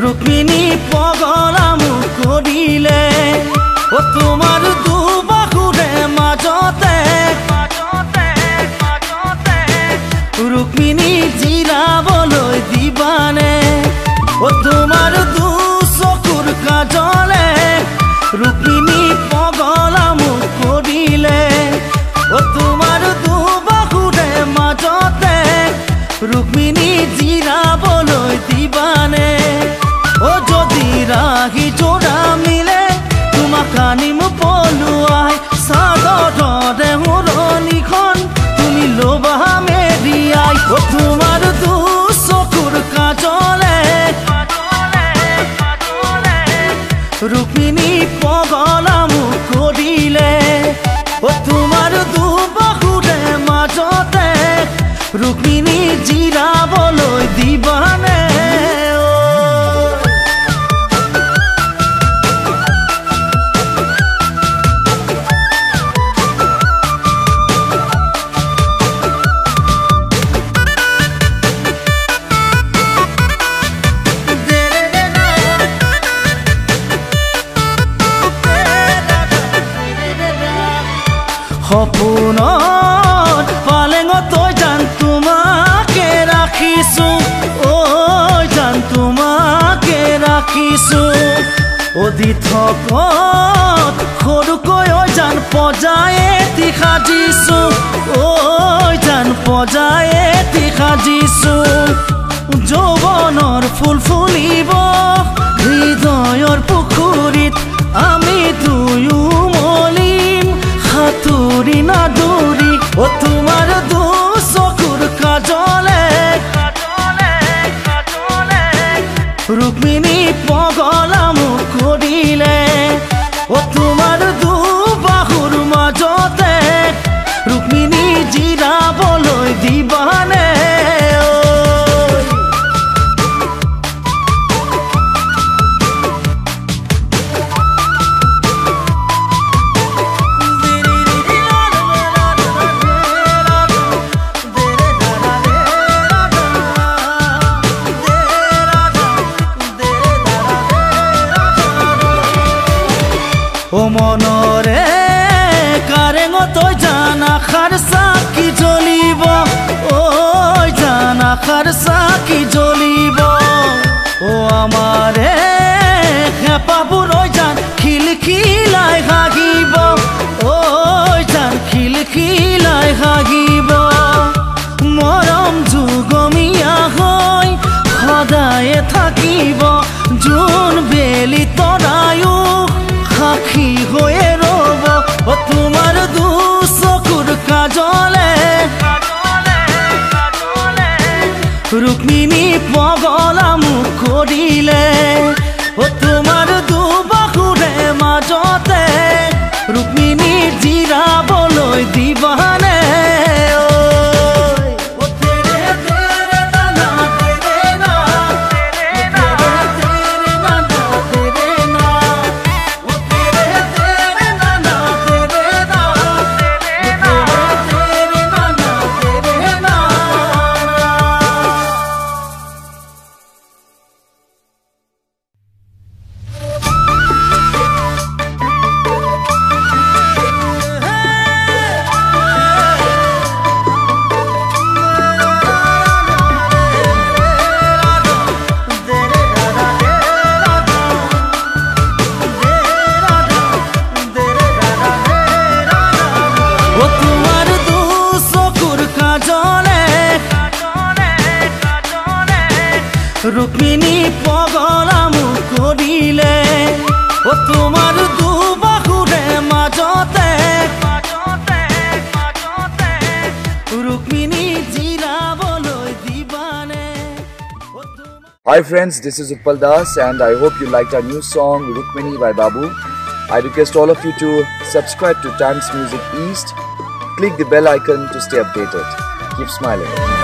रुक्मिणी पगलामु करिले ओ तुमार दुबाहुरे माजते रुक्मिणी जिराबलै दिबाने ओ तुमार दु चकुर काजले रुक्मिणी पगलामु करिले ओ तुमार दुबाहुरे माजते रुक्मिणी जिराबलै दिबाने ओ जदि राही जोड़ा मिले तुमाक आनिम पलुआई सादरे हुरनिखन तुमी लोबा मेरियाई ओ तुमार दु चकुर काजले रुक्मिणी पगलामु करिले ओ तुमार दुबाहुरे माजते रुक्मिणी जिराबलै दिबाने সপোনত পালেঙত জান তোমাকে ৰাখিছো ঐ জান তোমাকে ৰাখিছো অদি থকত সৰুকৈ জান পজায়েতি সাজিছো ঐ জান পজায়েতি সাজিছো যৌৱনৰ ফুল ফুলিব হৃদয়ৰ পুখুৰীত আমি দুয়ো মলিম হাতুরি না দূরি ও তোমার দু চকুর কাজলে रुक्मिणी पगलामु करिले ओ तुमार दु बाहुर माजते रुक्मिणी जिराबलै दिबाने ओ मनरे कारेङत जान आखार चाकी জ্বলিব ओ जान आखार चाकी জ্বলিব ओ आमारे हेपाबुर जान খিলখিলাই হাগিব ओ जान খিলখিলাই হাগিব মৰম যুগমীয়া হৈ সদায়ে থাকিব জোন বেলি তৰায়ো সাক্ষী হয়ে রব ও তোমার দু চকুর কাজলে रुक्मिणी पगलामु करिले ओ तुमार दु बाहुरे माजते रुक्मिणी जिराबलै दिबाने रुक्मिणी पगलामु करिले ओ तुमार दु बाहुरे माजते Rukmini जिराबलै दिबाने Hi friends, this is Utpal Das and I hope you liked our new song Rukmini by Babu. I request all of you to subscribe to Times Music East. Click the bell icon to stay updated. Keep smiling.